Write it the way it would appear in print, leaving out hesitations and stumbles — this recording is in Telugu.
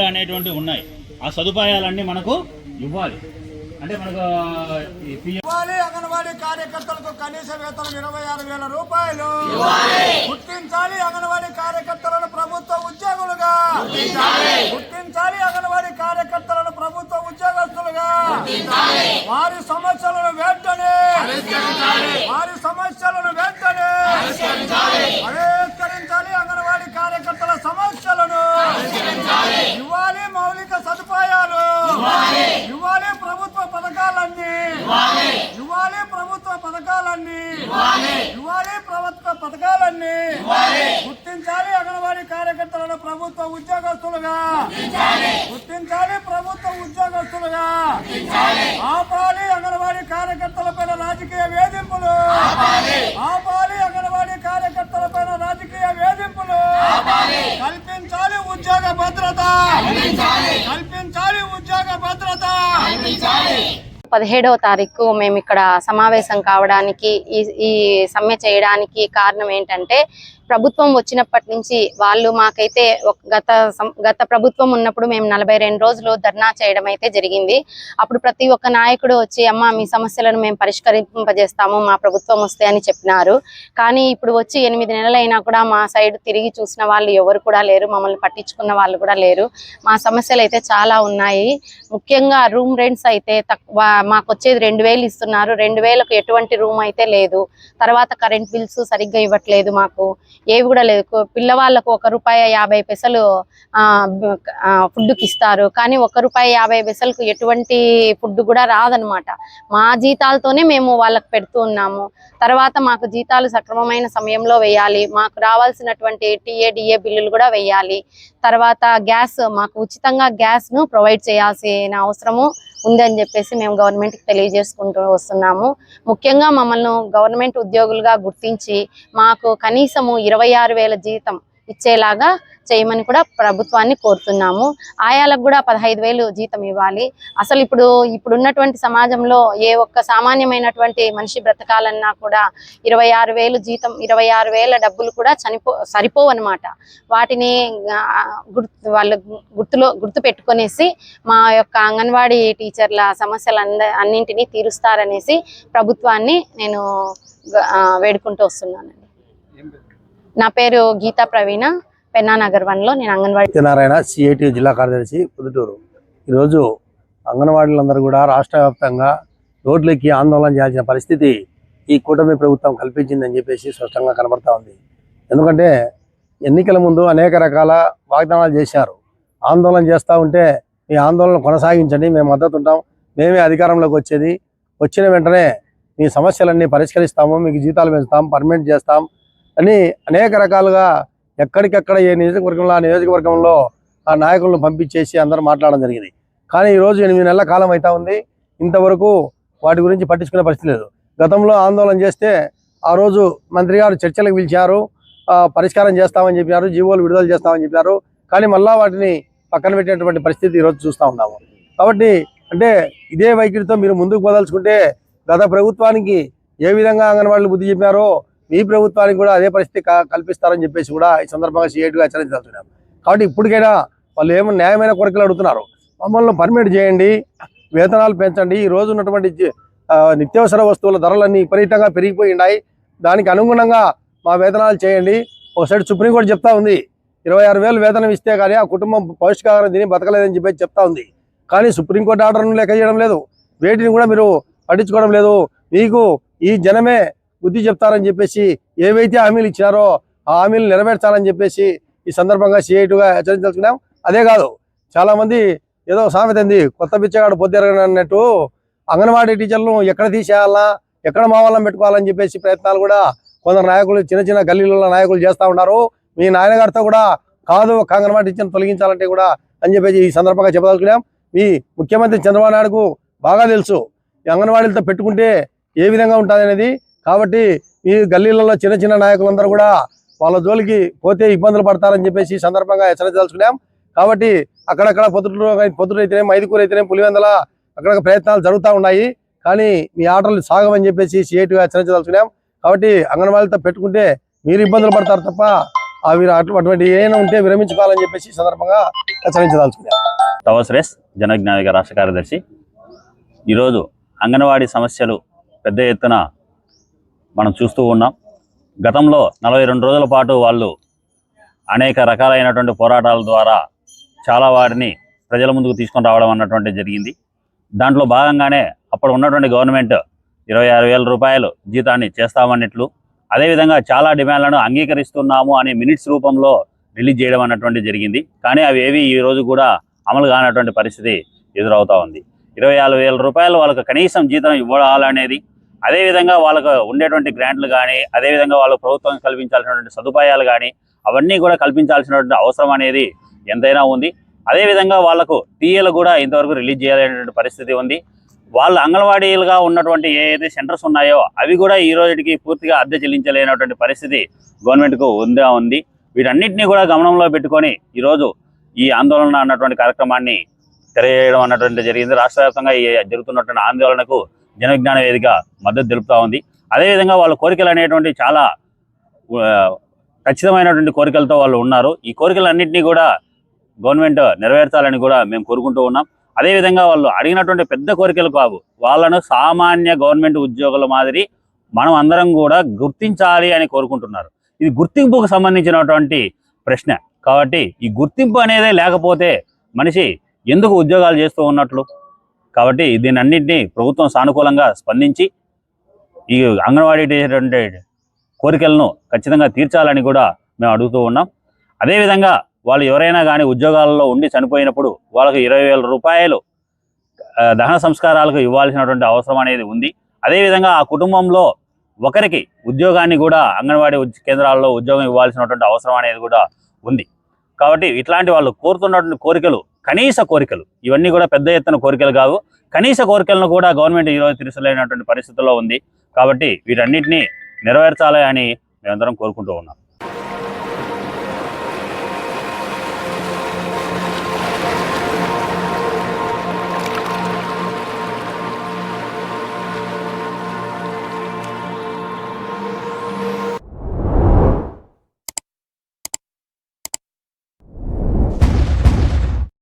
అనేటువంటి ఉన్నాయి. ఆ సదుపాయాలన్నీ మనకు ఇవ్వాలి. అంటే మనకు అంగన్వాడీ కార్యకర్తలకు కనీస వేతనం 26,000 రూపాయలు గుర్తించాలి. అంగన్వాడీ కార్యకర్తలను ప్రభుత్వ ఉద్యోగులుగా గుర్తించాలి. అంగన్వాడీ కార్యకర్తలను ప్రభుత్వ ఉద్యోగస్తులుగా వారి సమస్యలను వెంటనే పరిష్కరించాలి. అంగన్వాడీ కార్యకర్తల సమస్యలను ఇవ్వాలి. మౌలిక సదుపాయాలు ఇవ్వాలి. ప్రభుత్వ పథకాలన్నీ గుర్తించాలి. అంగన్వాడీ కార్యకర్తలను ప్రభుత్వ ఉద్యోగస్తులుగా ఆపాలి. అంగన్వాడీ కార్యకర్తలపైన రాజకీయ వేధింపులు కల్పించాలి. ఉద్యోగ భద్రత 17వ తారీఖు మేము ఇక్కడ సమావేశం కావడానికి ఈ సమ్మె చేయడానికి కారణం ఏంటంటే, ప్రభుత్వం వచ్చినప్పటి నుంచి వాళ్ళు మాకైతే గత ప్రభుత్వం ఉన్నప్పుడు మేము 42 రోజులు ధర్నా చేయడం అయితే జరిగింది. అప్పుడు ప్రతి ఒక్క నాయకుడు వచ్చి అమ్మ మీ సమస్యలను మేము పరిష్కరింపజేస్తాము మా ప్రభుత్వం వస్తే అని చెప్పినారు. కానీ ఇప్పుడు వచ్చి 8 నెలలైనా కూడా మా సైడ్ తిరిగి చూసిన వాళ్ళు ఎవరు కూడా లేరు, మమ్మల్ని పట్టించుకున్న వాళ్ళు కూడా లేరు. మా సమస్యలు అయితే చాలా ఉన్నాయి. ముఖ్యంగా రూమ్ రెంట్స్ అయితే తక్కువ, మాకు వచ్చేది 2,000 ఇస్తున్నారు. 2,000కు ఎటువంటి రూమ్ అయితే లేదు. తర్వాత కరెంట్ బిల్స్ సరిగ్గా ఇవ్వట్లేదు, మాకు ఏవి కూడా లేదు. పిల్లవాళ్ళకు ₹1.50 ఫుడ్కి ఇస్తారు, కానీ ₹1.50కు ఎటువంటి ఫుడ్ కూడా రాదనమాట. మా జీతాలతోనే మేము వాళ్ళకి పెడుతూ ఉన్నాము. తర్వాత మాకు జీతాలు సక్రమమైన సమయంలో వేయాలి, మాకు రావాల్సినటువంటి TA బిల్లులు కూడా వేయాలి. తర్వాత గ్యాస్, మాకు ఉచితంగా గ్యాస్ను ప్రొవైడ్ చేయాల్సిన అవసరము ఉందని చెప్పేసి మేము గవర్నమెంట్కి తెలియజేసుకుంటూ వస్తున్నాము. ముఖ్యంగా మమ్మల్ని గవర్నమెంట్ ఉద్యోగులుగా గుర్తించి మాకు కనీసము 26,000 జీతం ఇచ్చేలాగా చేయమని కూడా ప్రభుత్వాన్ని కోరుతున్నాము. ఆయాలకు కూడా 15,000 జీతం ఇవ్వాలి. అసలు ఇప్పుడున్నటువంటి సమాజంలో ఏ ఒక్క సామాన్యమైనటువంటి మనిషి బ్రతకాలన్నా కూడా 26,000 జీతం, 26,000 డబ్బులు కూడా సరిపోవన్నమాట. వాటిని వాళ్ళు గుర్తు పెట్టుకునేసి మా యొక్క అంగన్వాడీ టీచర్ల సమస్యలు అన్నింటినీ తీరుస్తారనేసి ప్రభుత్వాన్ని నేను వేడుకుంటూ వస్తున్నానండి. నా పేరు గీతా ప్రవీణ, పెన్నా నగర్ 1లో నేను అంగన్వాడీ సత్యనారాయణ, CIT జిల్లా కార్యదర్శి, పొద్దుటూరు. ఈరోజు అంగన్వాడీలందరూ కూడా రాష్ట్ర వ్యాప్తంగా రోడ్లెక్కి ఆందోళన చేయాల్సిన పరిస్థితి ఈ కూటమి ప్రభుత్వం కల్పించిందని చెప్పేసి స్పష్టంగా కనబడతా ఉంది. ఎందుకంటే ఎన్నికల ముందు అనేక రకాల వాగ్దానాలు చేశారు. ఆందోళన చేస్తూ ఉంటే మీ ఆందోళన కొనసాగించండి, మేము మద్దతు ఉంటాం, మేమే అధికారంలోకి వచ్చిన వెంటనే మీ సమస్యలన్నీ పరిష్కరిస్తాము, మీకు జీతాలు పెంచుతాం, పర్మనెంట్ చేస్తాం అని అనేక రకాలుగా ఎక్కడికెక్కడ ఏ నియోజకవర్గంలో ఆ నియోజకవర్గంలో ఆ నాయకులను పంపించేసి అందరూ మాట్లాడడం జరిగింది. కానీ ఈరోజు 8 నెలల కాలం అవుతా ఉంది, ఇంతవరకు వాటి గురించి పట్టించుకునే పరిస్థితి లేదు. గతంలో ఆందోళన చేస్తే ఆ రోజు మంత్రి గారు చర్చలకు పిలిచారు, పరిష్కారం చేస్తామని చెప్పారు, జీవోలు విడుదల చేస్తామని చెప్పారు. కానీ మళ్ళా వాటిని పక్కన పెట్టేటువంటి పరిస్థితి ఈరోజు చూస్తూ ఉన్నాము. కాబట్టి అంటే ఇదే వైఖరితో మీరు ముందుకు పోదలుచుకుంటే గత ప్రభుత్వానికి ఏ విధంగా అంగన్వాడీలు బుద్ధి చెప్పారో మీ ప్రభుత్వానికి కూడా అదే పరిస్థితి కల్పిస్తారని చెప్పేసి కూడా ఈ సందర్భంగా CITగా హెచ్చరించాల్సినాం. కాబట్టి ఇప్పటికైనా వాళ్ళు ఏమో న్యాయమైన కోరికలు అడుగుతున్నారు. మమ్మల్ని పర్మిట్ చేయండి, వేతనాలు పెంచండి. ఈ రోజు ఉన్నటువంటి నిత్యావసర వస్తువుల ధరలన్నీ విపరీతంగా పెరిగిపోయి ఉన్నాయి, దానికి అనుగుణంగా మా వేతనాలు చేయండి. ఒకసారి సుప్రీంకోర్టు చెప్తా ఉంది 26,000 వేతనం ఇస్తే కానీ ఆ కుటుంబం పౌష్టికాహారం తిని బతకలేదని చెప్పేసి చెప్తా ఉంది. కానీ సుప్రీంకోర్టు ఆర్డర్ను లెక్క చేయడం లేదు, వేటిని కూడా మీరు పట్టించుకోవడం లేదు. మీకు ఈ జనమే బుద్ధి చెప్తారని చెప్పేసి ఏవైతే హామీలు ఇచ్చారో ఆ హామీలు నెరవేర్చాలని చెప్పేసి ఈ సందర్భంగా CITగా హెచ్చరించుకున్నాం. అదే కాదు, చాలామంది ఏదో సామెత ఉంది, కొత్త పిచ్చగాడు పొద్దురగని అన్నట్టు అంగన్వాడీ టీచర్లను ఎక్కడ తీసేయాలా, ఎక్కడ మావాళ్ళం పెట్టుకోవాలని చెప్పేసి ప్రయత్నాలు కూడా కొందరు నాయకులు, చిన్న గల్లీలలో నాయకులు చేస్తూ ఉన్నారు. మీ నాయనగారితో కూడా కాదు ఒక అంగన్వాడీ టీచర్ని తొలగించాలంటే కూడా అని చెప్పేసి ఈ సందర్భంగా చెప్పదలుచుకున్నాం. మీ ముఖ్యమంత్రి చంద్రబాబు నాయుడుకు బాగా తెలుసు ఈ అంగన్వాడీలతో పెట్టుకుంటే ఏ విధంగా ఉంటుంది అనేది. కాబట్టి ఈ గల్లీలలో చిన్న నాయకులందరూ కూడా వాళ్ళ జోలికి పోతే ఇబ్బందులు పడతారని చెప్పేసి ఈ సందర్భంగా హెచ్చరించదలుచుకున్నాం. కాబట్టి అక్కడక్కడ పొద్దుటూరు అయితేనే, మైదుకూరు అయితేనే, పులివెందల అక్కడక్కడ ప్రయత్నాలు జరుగుతూ ఉన్నాయి. కానీ మీ ఆర్డర్లు సాగమని చెప్పేసి CITగా హెచ్చరించదలుచుకున్నాం. కాబట్టి అంగన్వాడీలతో పెట్టుకుంటే మీరు ఇబ్బందులు పడతారు తప్ప అవి అటువంటి ఏమైనా ఉంటే విరమించుకోవాలని చెప్పేసి ఈ సందర్భంగా హెచ్చరించదలుచుకున్నాను. తవశ్రేష్ జనజ్ఞానిక రాష్ట్ర కార్యదర్శి. ఈరోజు అంగన్వాడీ సమస్యలు పెద్ద ఎత్తున మనం చూస్తూ ఉన్నాం. గతంలో 42 రోజుల పాటు వాళ్ళు అనేక రకాలైనటువంటి పోరాటాల ద్వారా చాలా వాటిని ప్రజల ముందుకు తీసుకొని రావడం అన్నటువంటి జరిగింది. దాంట్లో భాగంగానే అప్పుడు ఉన్నటువంటి గవర్నమెంట్ 26,000 రూపాయలు జీతాన్ని చేస్తామన్నట్లు, అదేవిధంగా చాలా డిమాండ్లను అంగీకరిస్తున్నాము అనే మినిట్స్ రూపంలో రిలీజ్ చేయడం అన్నటువంటి జరిగింది. కానీ అవి ఏవి ఈ రోజు కూడా అమలు కానటువంటి పరిస్థితి ఎదురవుతూ ఉంది. 24,000 రూపాయలు వాళ్ళకు కనీసం జీతం ఇవ్వాలనేది, అదేవిధంగా వాళ్ళకు ఉండేటువంటి గ్రాంట్లు కానీ, అదేవిధంగా వాళ్ళకు ప్రభుత్వం కల్పించాల్సినటువంటి సదుపాయాలు కానీ అవన్నీ కూడా కల్పించాల్సినటువంటి అవసరం అనేది ఎంతైనా ఉంది. అదేవిధంగా వాళ్లకు టీఏలు కూడా ఇంతవరకు రిలీజ్ చేయాలనేటువంటి పరిస్థితి ఉంది. వాళ్ళు అంగన్వాడీలుగా ఉన్నటువంటి ఏదైతే సెంటర్స్ ఉన్నాయో అవి కూడా ఈ రోజుకి పూర్తిగా అద్దె చెల్లించలేనటువంటి పరిస్థితి గవర్నమెంట్కు ఉంది. వీటన్నిటినీ కూడా గమనంలో పెట్టుకొని ఈరోజు ఈ ఆందోళన అన్నటువంటి కార్యక్రమాన్ని తెలియజేయడం అన్నటువంటి జరిగింది. రాష్ట్ర వ్యాప్తంగా ఈ జరుగుతున్నటువంటి ఆందోళనకు జనవిజ్ఞాన వేదిక మద్దతు తెలుపుతూ ఉంది. అదేవిధంగా వాళ్ళ కోరికలు అనేటువంటి చాలా ఖచ్చితమైనటువంటి కోరికలతో వాళ్ళు ఉన్నారు. ఈ కోరికలన్నింటినీ కూడా గవర్నమెంట్ నెరవేర్చాలని కూడా మేము కోరుకుంటూ ఉన్నాం. అదేవిధంగా వాళ్ళు అడిగినటువంటి పెద్ద కోరికలు కావు, వాళ్ళను సామాన్య గవర్నమెంట్ ఉద్యోగుల మాదిరి మనం అందరం కూడా గుర్తించాలి అని కోరుకుంటున్నారు. ఇది గుర్తింపుకు సంబంధించినటువంటి ప్రశ్న కాబట్టి ఈ గుర్తింపు అనేదే లేకపోతే మనిషి ఎందుకు ఉద్యోగాలు చేస్తూ ఉన్నట్లు. కాబట్టి దీని అన్నింటినీ ప్రభుత్వం సానుకూలంగా స్పందించి ఈ అంగన్వాడీ కోరికలను ఖచ్చితంగా తీర్చాలని కూడా మేము అడుగుతూ ఉన్నాం. అదేవిధంగా వాళ్ళు ఎవరైనా కానీ ఉద్యోగాలలో ఉండి చనిపోయినప్పుడు వాళ్ళకు 20,000 రూపాయలు దహన సంస్కారాలకు ఇవ్వాల్సినటువంటి అవసరం అనేది ఉంది. అదేవిధంగా ఆ కుటుంబంలో ఒకరికి ఉద్యోగాన్ని కూడా అంగన్వాడీ కేంద్రాల్లో ఉద్యోగం ఇవ్వాల్సినటువంటి అవసరం అనేది కూడా ఉంది. కాబట్టి ఇట్లాంటి వాళ్ళు కోరుతున్నటువంటి కోరికలు కనీస కోరికలు, ఇవన్నీ కూడా పెద్ద ఎత్తున కోరికలు కావు, కనీస కోరికలను కూడా గవర్నమెంట్ ఈరోజు తీర్చలేనటువంటి పరిస్థితుల్లో ఉంది. కాబట్టి వీటన్నిటినీ నెరవేర్చాలి అని మేమందరం కోరుకుంటూ ఉన్నాం.